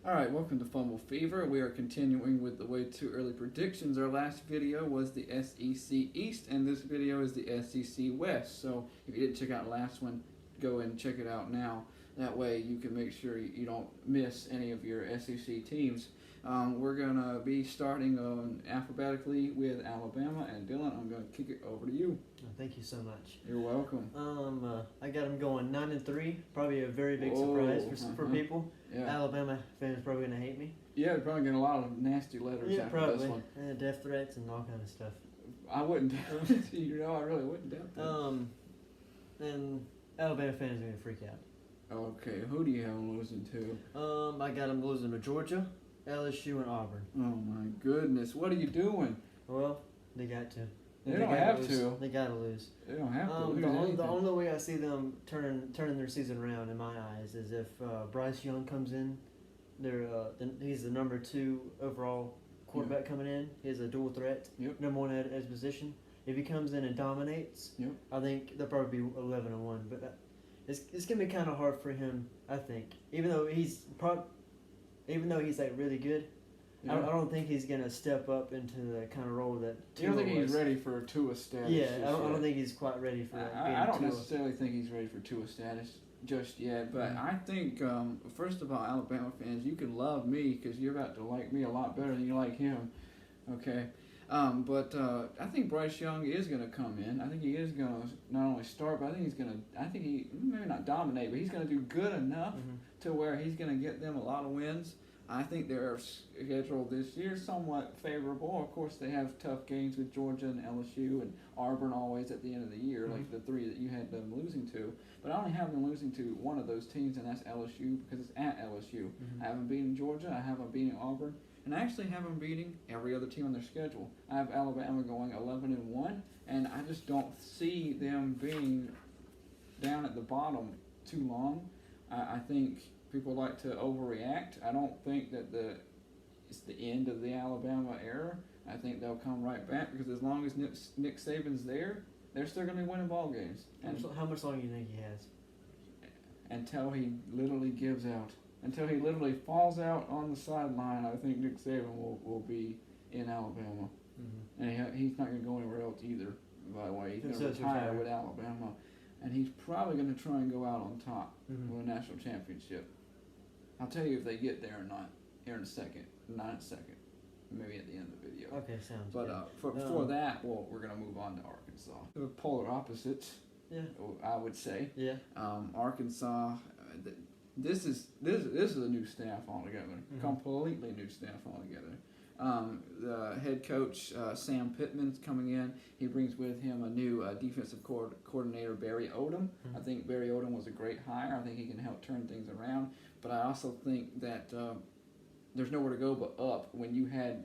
All right, welcome to Fumble Fever. We are continuing with the way too early predictions. Our last video was the SEC East, and this video is the SEC West. So if you didn't check out the last one, go and check it out now. That way you can make sure you don't miss any of your SEC teams. We're going to be starting alphabetically with Alabama, and Dylan, I'm going to kick it over to you. Thank you so much. You're welcome. I got them going 9-3. Probably a very big surprise for people. Yeah. Alabama fans probably gonna hate me. Yeah, they're probably getting a lot of nasty letters after this one. And death threats and all kind of stuff. I wouldn't doubt it. I really wouldn't doubt that. And Alabama fans are gonna freak out. Okay, who do you have them losing to? I got them losing to Georgia, LSU, and Auburn. Oh my goodness, what are you doing? Well, they got to. They don't have lose. to. They gotta lose. They don't have to lose the only way I see them turning their season around in my eyes is if Bryce Young comes in. He's the number 2 overall quarterback coming in. He has a dual threat. Yep. Number 1 at his position. If he comes in and dominates, Yep. I think they'll probably be 11-1. But it's gonna be kind of hard for him. I think, even though he's like really good. Yeah. I don't think he's gonna step up into the kind of role that. You don't think Tua he's was. ready for Tua status? Yeah, I don't think he's quite ready for that. I don't Tua. necessarily think he's ready for Tua status just yet, but I think first of all, Alabama fans, you can love me because you're about to like me a lot better than you like him. Okay, but I think Bryce Young is going to come in. I think he is going to not only start, but I think he maybe not dominate, but he's going to do good enough to where he's going to get them a lot of wins. I think their schedule this year is somewhat favorable. Of course, they have tough games with Georgia and LSU and Auburn always at the end of the year, like the 3 that you had them losing to. But I only have them losing to one of those teams, and that's LSU because it's at LSU. I have them beating Georgia. I have them beating Auburn. And I actually have them beating every other team on their schedule. I have Alabama going 11-1, and I just don't see them being down at the bottom too long. I think people like to overreact. I don't think that it's the end of the Alabama era. I think they'll come right back because as long as Nick Saban's there, they're still going to be winning ball games. And How much longer do you think he has? until he literally gives out. Until he literally falls out on the sideline, I think Nick Saban will be in Alabama. And he's not going to go anywhere else either, by the way. He's going to retire with Alabama. And he's probably going to try and go out on top with a national championship. I'll tell you if they get there or not here in a second. Not in a second. Maybe at the end of the video. Okay, sounds but, good. But before that, we're going to move on to Arkansas. The polar opposites, I would say. Yeah. Arkansas, this is a new staff altogether. Completely new staff altogether. The head coach, Sam Pittman's coming in. He brings with him a new defensive coordinator, Barry Odom. I think Barry Odom was a great hire. I think he can help turn things around. But I also think that there's nowhere to go but up when you had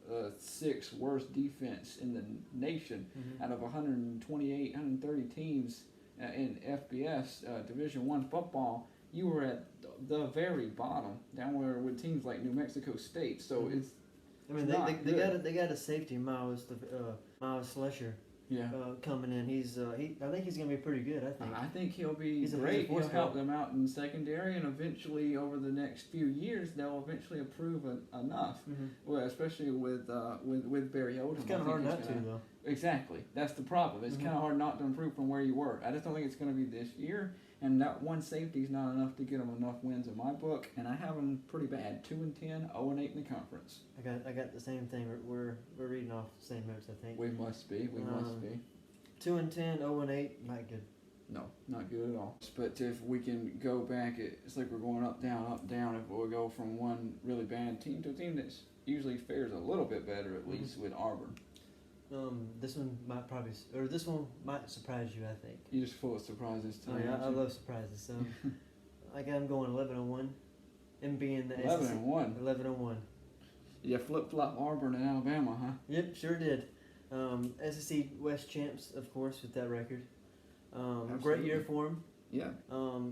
6th worst defense in the nation out of 128, 130 teams in FBS, Division I football. You were at the very bottom, down where with teams like New Mexico State. So it's. I mean, they got a safety, Miles Slusher. Yeah. Coming in, I think he's gonna be pretty good. I think he'll be great. He'll help them out in secondary, and eventually, over the next few years, they'll eventually improve enough. Well, especially with Barry Odom. It's kind of hard not to, though. Exactly, that's the problem. It's kind of hard not to improve from where you were. I just don't think it's going to be this year. And that one safety is not enough to get them enough wins in my book. And I have them pretty bad: 2-10, 0-8 in the conference. I got the same thing. We're reading off the same notes, I think. We must be. 2-10, 0-8, not good. No, not good at all. But if we can go back, it's like we're going up, down. If we go from one really bad team to a team that usually fares a little bit better, at least with Auburn. This one might surprise you. I think. You're just full of surprises today. Oh, yeah, I love surprises. So, I got them going 11-1, and being the 11-1. 11-1. You flip flop Auburn and Alabama, huh? Yep, sure did. SEC West champs, of course, with that record. Great year for them. Yeah.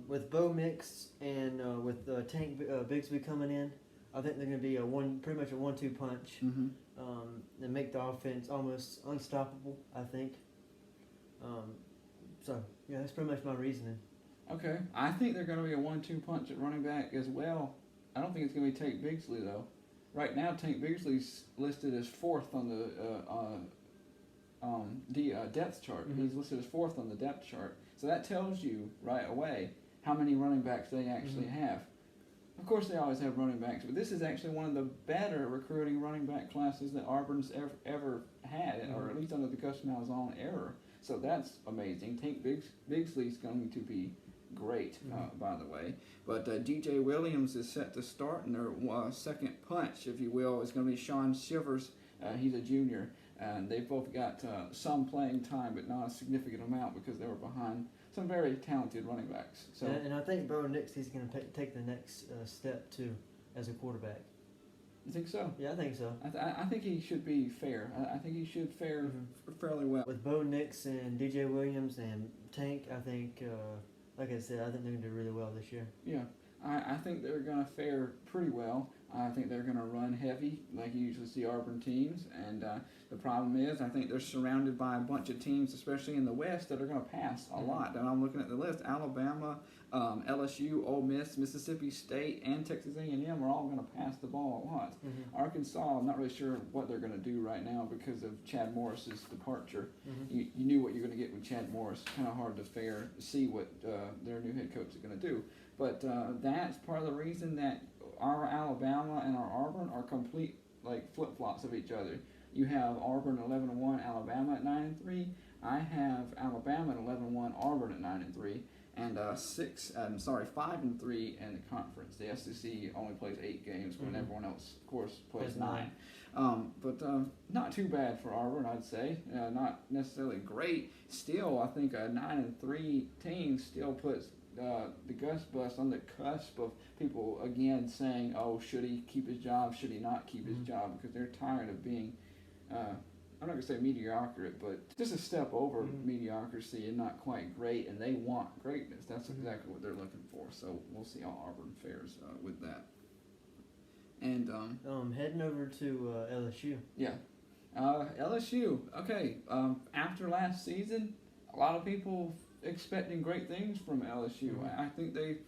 With Bo Mix and with Tank Bigsby coming in, I think they're going to be pretty much a 1-2 punch. And make the offense almost unstoppable, I think. So, that's pretty much my reasoning. Okay. I think they're going to be a 1-2 punch at running back as well. I don't think it's going to be Tank Bigsley though. Right now, Tank Bigsley's listed as fourth on the depth chart. Mm-hmm. He's listed as fourth on the depth chart. So that tells you right away how many running backs they actually have. Of course, they always have running backs, but this is actually one of the better recruiting running back classes that Auburn's ever had, or at least under the Gus Malzahn era. So that's amazing. Tank Bigsley's going to be great, by the way. But DJ Williams is set to start in their second punch, if you will. It's going to be Sean Shivers. He's a junior, and they've both got some playing time, but not a significant amount because they were behind some very talented running backs. So, and I think Bo Nix, he's going to take the next step too as a quarterback. You think so? Yeah, I think so. I think he should be fair. I think he should fare fairly well. With Bo Nix and DJ Williams and Tank, I think, like I said, I think they're going to do really well this year. Yeah, I think they're going to fare pretty well. I think they're going to run heavy like you usually see Auburn teams. And the problem is I think they're surrounded by a bunch of teams, especially in the West, that are going to pass a lot. And I'm looking at the list. Alabama, LSU, Ole Miss, Mississippi State, and Texas A&M are all going to pass the ball a lot. Arkansas, I'm not really sure what they're going to do right now because of Chad Morris's departure. You knew what you're going to get with Chad Morris. It's kind of hard to see what their new head coach is going to do. But that's part of the reason that our Alabama and our Auburn are complete flip-flops of each other. You have Auburn 11-1, Alabama at 9-3. I have Alabama at 11-1, Auburn at 9-3, and 5-3 in the conference. The SEC only plays 8 games when everyone else, of course, plays 9. But not too bad for Auburn, I'd say. Not necessarily great. Still, I think a 9-3 team still puts the Gus Bus on the cusp of people again saying, "Oh, should he keep his job? Should he not keep his job?" Because they're tired of being, I'm not gonna say mediocre, but just a step over mediocrity and not quite great. And they want greatness. That's exactly what they're looking for. So we'll see how Auburn fares with that. And heading over to LSU. Yeah, LSU. Okay. After last season, a lot of people expecting great things from LSU. I think they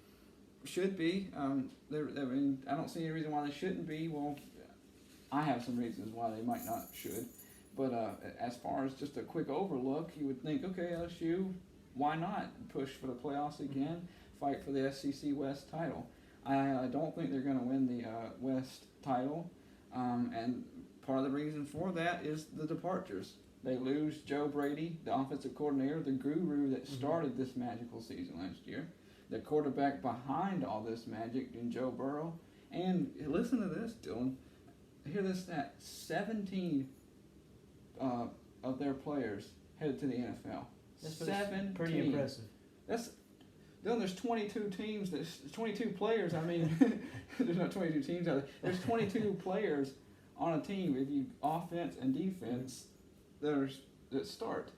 should be. I mean, I don't see any reason why they shouldn't be. Well, I have some reasons why they might not should. But as far as just a quick overlook, you would think, okay, LSU, why not push for the playoffs again, fight for the SEC West title? I don't think they're going to win the West title, and part of the reason for that is the departures. They lose Joe Brady, the offensive coordinator, the guru that started this magical season last year. The quarterback behind all this magic in Joe Burrow. And listen to this, Dylan. Hear this stat. 17 of their players headed to the NFL. That's 17. pretty impressive. Dylan, there's 22 teams. There's 22 players. I mean, there's not 22 teams out there. There's 22 players on a team. If you offense and defense, that start.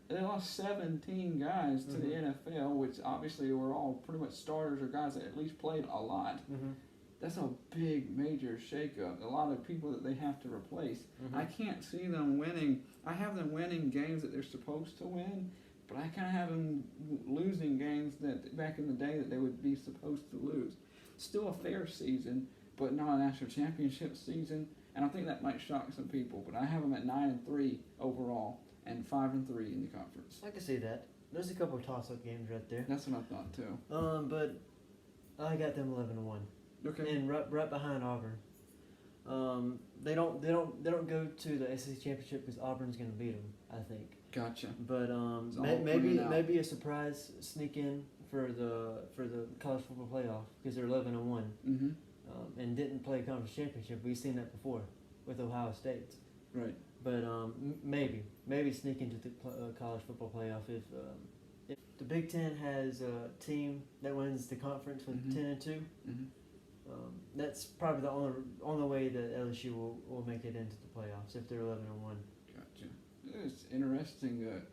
They lost 17 guys to the NFL, which obviously were all pretty much starters or guys that at least played a lot. That's a big, major shakeup. A lot of people that they have to replace. I can't see them winning. I have them winning games that they're supposed to win, but I kind of have them losing games that back in the day that they would be supposed to lose. Still a fair season, but not a national championship season. And I think that might shock some people, but I have them at 9-3 overall and 5-3 in the conference. I can see that. There's a couple of toss-up games right there. That's what I thought too. But I got them 11-1. Okay. And right behind Auburn. They don't go to the SEC championship because Auburn's going to beat them, I think. Gotcha. But maybe a surprise sneak in for the college football playoff because they're 11-1. And didn't play a conference championship. We've seen that before with Ohio State. Right. But maybe sneak into the college football playoff if the Big Ten has a team that wins the conference with 10-2. That's probably the only way that LSU will make it into the playoffs if they're 11-1. Gotcha. It's interesting.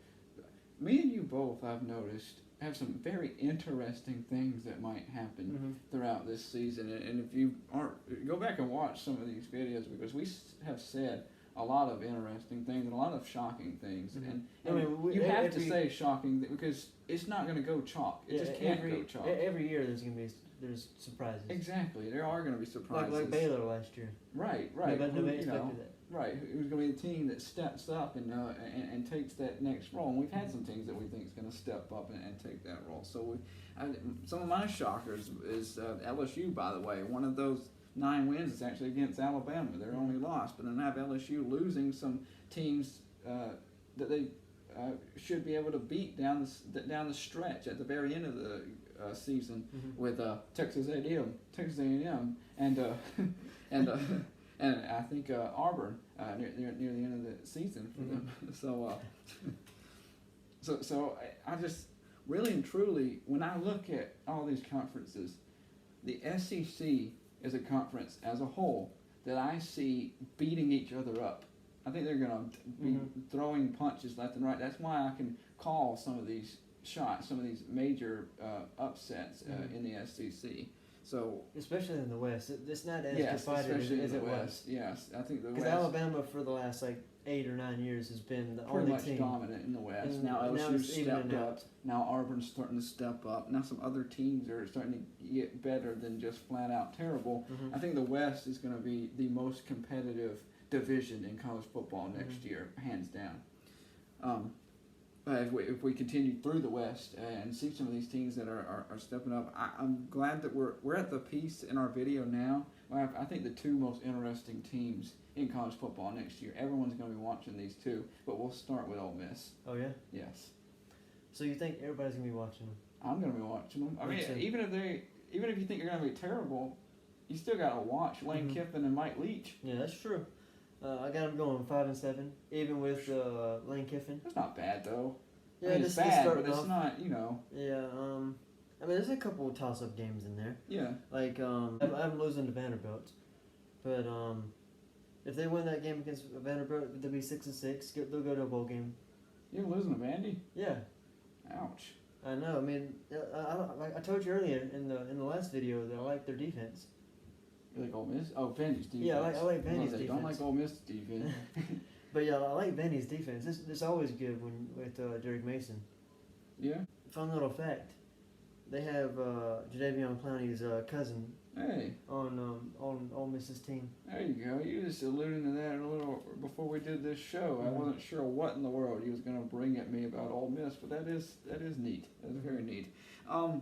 Me and you both, I've noticed, have some very interesting things that might happen throughout this season. And if you aren't, go back and watch some of these videos because we have said a lot of interesting things and a lot of shocking things. And I mean, you have to say shocking because it's not going to go chalk. It just can't go chalk. Every year there's going to be there's surprises. Exactly, there are going to be surprises. Like Baylor last year. Right. Nobody expected that. Right, who's going to be the team that steps up and takes that next role? And we've had some teams that we think is going to step up and take that role. So some of my shockers is LSU, by the way. One of those 9 wins is actually against Alabama. Their only loss, but then I have LSU losing some teams that they should be able to beat down the stretch at the very end of the season with Texas A&M, and and I think Auburn near the end of the season for them. So I just really and truly, when I look at all these conferences, the SEC is a conference as a whole that I see beating each other up. I think they're going to be throwing punches left and right. That's why I can call some of these shots, some of these major upsets in the SEC. So especially in the West, it's not as divided especially as in it the was. West. Yes, I think the West. Because Alabama for the last 8 or 9 years has been the pretty only much team dominant in the West. And Now LSU's stepped out. up. Now Auburn's starting to step up. Now some other teams are starting to get better than just flat out terrible. I think the West is going to be the most competitive division in college football next year, hands down. If we continue through the West and see some of these teams that are stepping up, I'm glad that we're at the piece in our video now. I think the 2 most interesting teams in college football next year. Everyone's going to be watching these 2, but we'll start with Ole Miss. Oh yeah. Yes. So you think everybody's gonna be watching them? I'm going to be watching them. I mean, even if you think they're going to be terrible, you still got to watch Lane Kiffin and Mike Leach. Yeah, that's true. I got them going 5-7, even with Lane Kiffin. That's not bad though. Yeah, I mean, it's bad, but it's not, Yeah, I mean, there's a couple of toss-up games in there. Yeah. Like, I'm losing to Vanderbilt, but if they win that game against Vanderbilt, they'll be 6-6. They'll go to a bowl game. You're losing to Vandy? Yeah. Ouch. I know. I mean, I told you earlier in the last video that I like their defense. You like Ole Miss? Oh, Vandy's defense. Yeah, I like Vandy's defense. Don't like Ole Miss defense. But yeah, I like Vandy's defense. It's always good with Derek Mason. Yeah. Fun little fact: they have Jadeveon Clowney's cousin Hey. on Ole Miss's team. There you go. You just alluding to that a little before we did this show. I wasn't sure what in the world he was going to bring at me about Ole Miss, but that is neat. That's very neat. I'm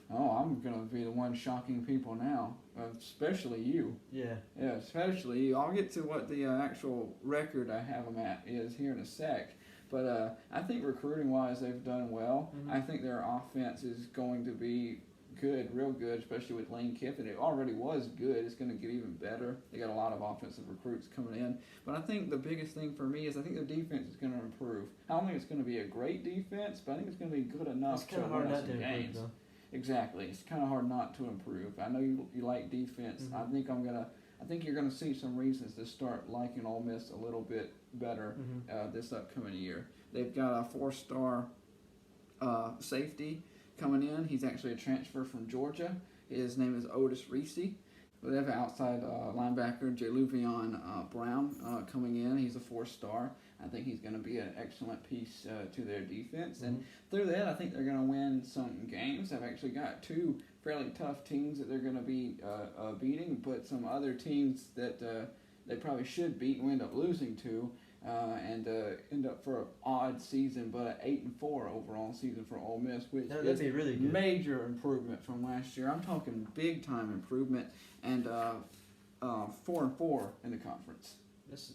going to be the one shocking people now, especially you. Yeah. Yeah, especially you. I'll get to what the actual record I have them at is here in a sec. But I think recruiting-wise, they've done well. I think their offense is going to be good, real good, especially with Lane Kiffin. It already was good. It's going to get even better. They got a lot of offensive recruits coming in. But I think the biggest thing for me is I think their defense is going to improve. I don't think it's going to be a great defense, but I think it's going to be good enough to win us some games. Exactly. It's kind of hard not to improve. I know you like defense. I think you're going to see some reasons to start liking Ole Miss a little bit better this upcoming year. They've got a 4-star safety coming in. He's actually a transfer from Georgia. His name is Otis Reese. They have an outside linebacker, Jaluvion Brown, coming in. He's a 4-star. I think he's going to be an excellent piece to their defense. And through that, I think they're going to win some games. I've actually got 2 fairly tough teams that they're going to be beating, but some other teams that they probably should beat and end up losing to. And end up for an odd season, but an 8-4 overall season for Ole Miss, which is be really good. Major improvement from last year. I'm talking big time improvement, and 4-4 in the conference.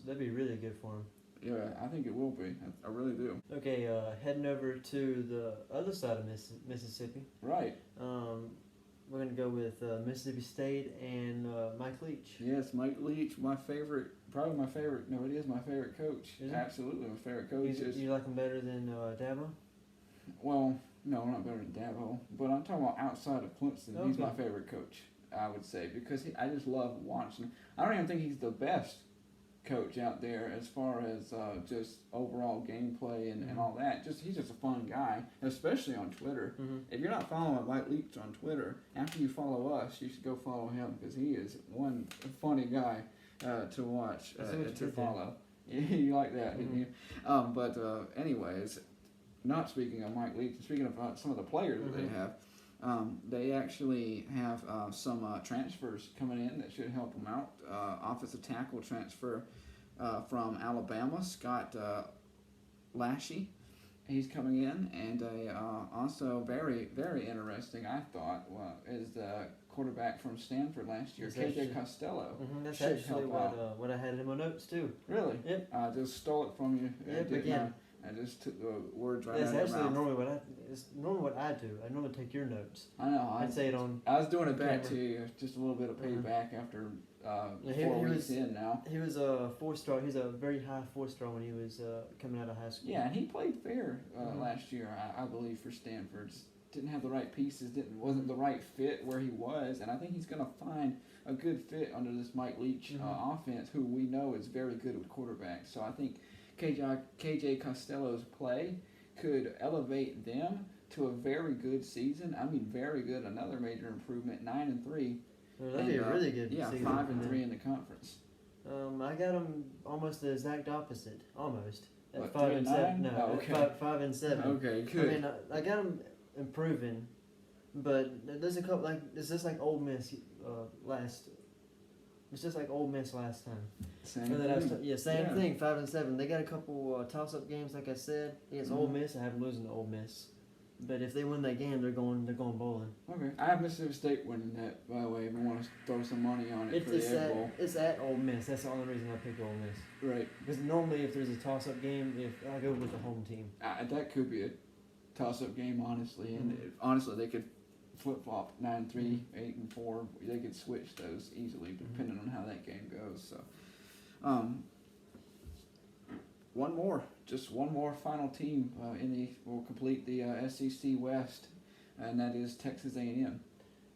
That'd be really good for them. Yeah, I think it will be. I really do. Okay, heading over to the other side of Mississippi. Right. We're going to go with Mississippi State and Mike Leach. Yes, Mike Leach, my favorite, probably my favorite. No, it is my favorite coach. Absolutely my favorite coach. You like him better than Dabo? Well, no, not better than Dabo. But I'm talking about outside of Clemson. Okay. He's my favorite coach, I would say, because I just love watching him. I don't even think he's the best coach out there as far as just overall gameplay and all that. He's just a fun guy, especially on Twitter. If you're not following Mike Leach on Twitter, after you follow us, you should go follow him because he is one funny guy to watch, to follow. You like that, didn't you? Anyways, not speaking of Mike Leach, speaking of some of the players that they have, They actually have some transfers coming in that should help them out. Offensive tackle transfer from Alabama, Scott Lashy. He's coming in, and also very, very interesting, I thought, is the quarterback from Stanford last year, KJ Costello. That's should actually help what I had in my notes too. Really? Yep. I just stole it from you. Yep, again. I just took the words right That's out of your actually mouth. normally what I do. I normally take your notes. I know. I'd say it on. I was doing it back camera. to you, just a little bit of payback after He 4 weeks was- in now. He was a 4-star. He's a very high 4-star when he was coming out of high school. Yeah, and he played fair Mhm. last year, I believe, for Stanford. Just didn't have the right pieces, wasn't the right fit where he was, and I think he's going to find a good fit under this Mike Leach offense, who we know is very good with quarterbacks. So I think KJ Costello's play could elevate them to a very good season. I mean, very good. Another major improvement. 9-3. Well, that'd be a really good Yeah, season. 5-3 in the conference. I got him almost the exact opposite. Almost. At What, 5-7. 3-9? No, Oh, at okay. 5-7. Okay, good. I mean, I got him improving, but there's a couple it's just like Ole Miss last. It's just like Ole Miss last time. Same Same Yeah. thing. 5-7. They got a couple toss-up games, like I said, against Ole Miss. I have them losing to Ole Miss, but if they win that game, they're going bowling. Okay, I have Mississippi State winning that. By the way, if you want to throw some money on it for the Egg Bowl, It's at Ole Miss. That's the only reason I pick Ole Miss. right? Because normally, if there's a toss-up game, if I go with the home team. That could be a toss-up game, honestly, and honestly, they could flip-flop 9-3, 8-4. They could switch those easily, depending on how that game goes. So, one more final team will complete the SEC West, and that is Texas A&M.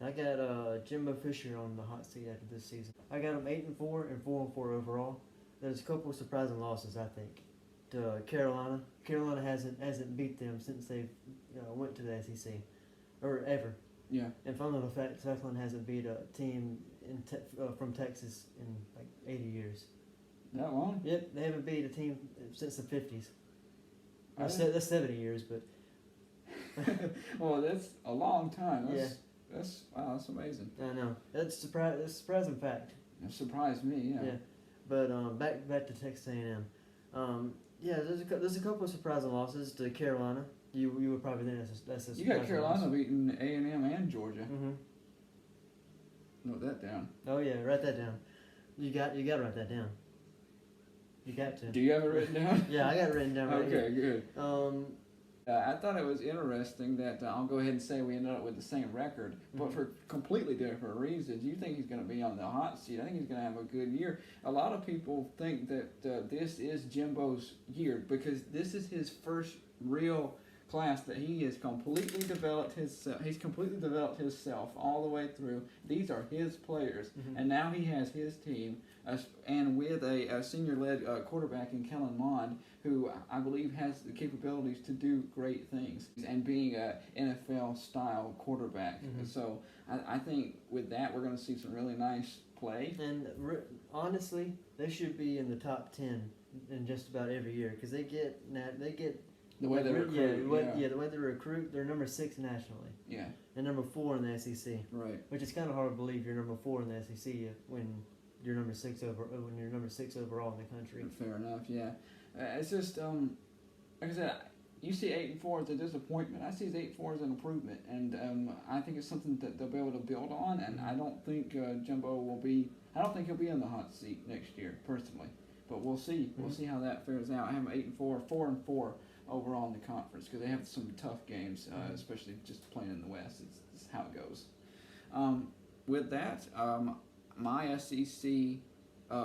I got Jimbo Fisher on the hot seat after this season. I got him 8-4 and 4-4 overall. There's a couple of surprising losses, I think, to Carolina. Carolina hasn't beat them since they went to the SEC, or ever. Yeah. And fun little fact, Southland hasn't beat a team from Texas in like 80 years. That long? Yep, they haven't beat a team since the 50s. Really? That's 70 years, but Well, that's a long time. Yeah. That's amazing. I know that's a surprising fact. It surprised me. Yeah. But back to Texas A&M. There's a couple of surprising losses to Carolina. You were probably there. That's a You got surprising Carolina loss. beating A&M and Georgia. Mm-hmm. Note that down. Oh yeah, write that down. You got to write that down. You got to. Do you have it written down? Yeah, I got it written down right Okay, here. good. I thought it was interesting that I'll go ahead and say we ended up with the same record, but for completely different reasons. You think he's going to be on the hot seat. I think he's going to have a good year. A lot of people think that this is Jimbo's year because this is his first real class that he has completely developed he's completely developed himself all the way through. These are his players, and now he has his team, and with a senior-led quarterback in Kellen Mond, who I believe has the capabilities to do great things, and being a NFL-style quarterback. So I think with that we're going to see some really nice play. And honestly, they should be in the top 10 in just about every year because they get The way they recruit. the way they recruit, they're number 6 nationally. Yeah. And number 4 in the SEC. Right. Which is kind of hard to believe you're number 4 in the SEC when you're number 6 overall in the country. Fair enough. Yeah. It's just like I said, you see 8-4 as a disappointment. I see 8-4 as an improvement, and I think it's something that they'll be able to build on. And I don't think Jimbo will be. I don't think he'll be in the hot seat next year, personally. But we'll see. We'll see how that fares out. I have 8-4, 4-4 overall in the conference because they have some tough games, especially just playing in the West. It's how it goes. With that, my SEC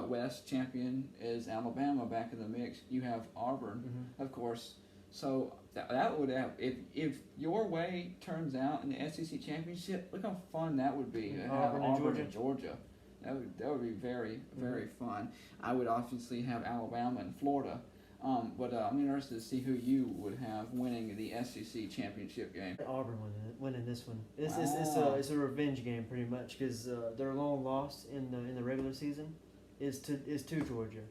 West champion is Alabama back in the mix. You have Auburn, of course. So that would have if your way turns out in the SEC championship. Look how fun that would be to have Auburn and Georgia. That would be very very fun. I would obviously have Alabama and Florida. But I'm interested to see who you would have winning the SEC championship game. Auburn winning this one. It's a revenge game pretty much because their long loss in the regular season is to Georgia.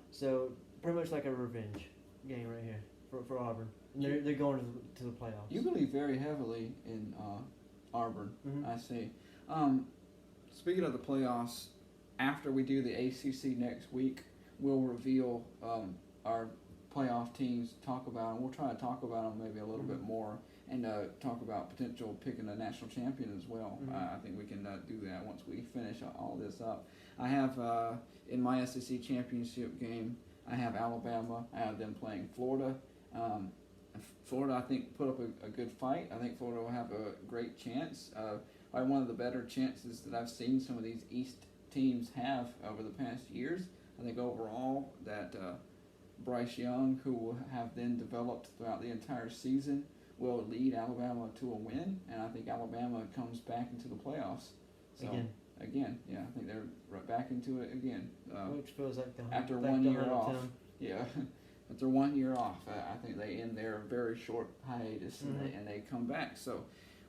So pretty much like a revenge game right here for Auburn. And they're going to the playoffs. You believe very heavily in Auburn. Mhm. I see. Speaking of the playoffs, after we do the ACC next week, we'll reveal our playoff teams. Talk about them. We'll try to talk about them maybe a little bit more, and talk about potential picking a national champion as well. I think we can do that once we finish all this up. I have in my SEC championship game, I have Alabama. I have them playing Florida. Florida, I think, put up a good fight. I think Florida will have a great chance. Probably one of the better chances that I've seen some of these East teams have over the past years. I think overall that Bryce Young, who will have then developed throughout the entire season, will lead Alabama to a win, and I think Alabama comes back into the playoffs. So, again, yeah, I think they're right back into it again. Which feels like after 1 year off. Yeah, after 1 year off, I think they end their very short hiatus and they come back. So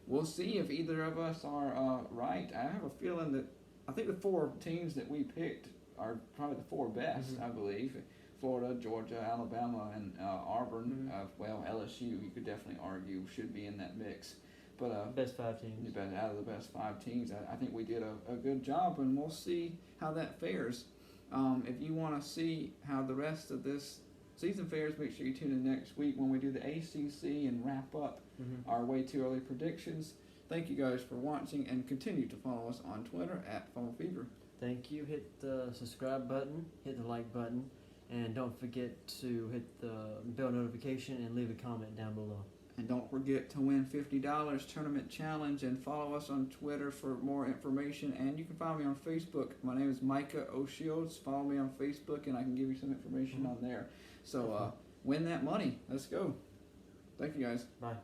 we'll see if either of us are right. I have a feeling that I think the 4 teams that we picked are probably the 4 best, I believe. Florida, Georgia, Alabama, and Auburn. Well, LSU, you could definitely argue, should be in that mix. But best 5 teams. Out of the best 5 teams, I think we did a good job, and we'll see how that fares. If you want to see how the rest of this season fares, make sure you tune in next week when we do the ACC and wrap up our way too early predictions. Thank you guys for watching, and continue to follow us on Twitter at Funnel Fever. Thank you. Hit the subscribe button, hit the like button, and don't forget to hit the bell notification and leave a comment down below. And don't forget to win $50 tournament challenge, and follow us on Twitter for more information. And you can find me on Facebook. My name is Micah O'Shields. Follow me on Facebook, and I can give you some information on there. So win that money. Let's go. Thank you, guys. Bye.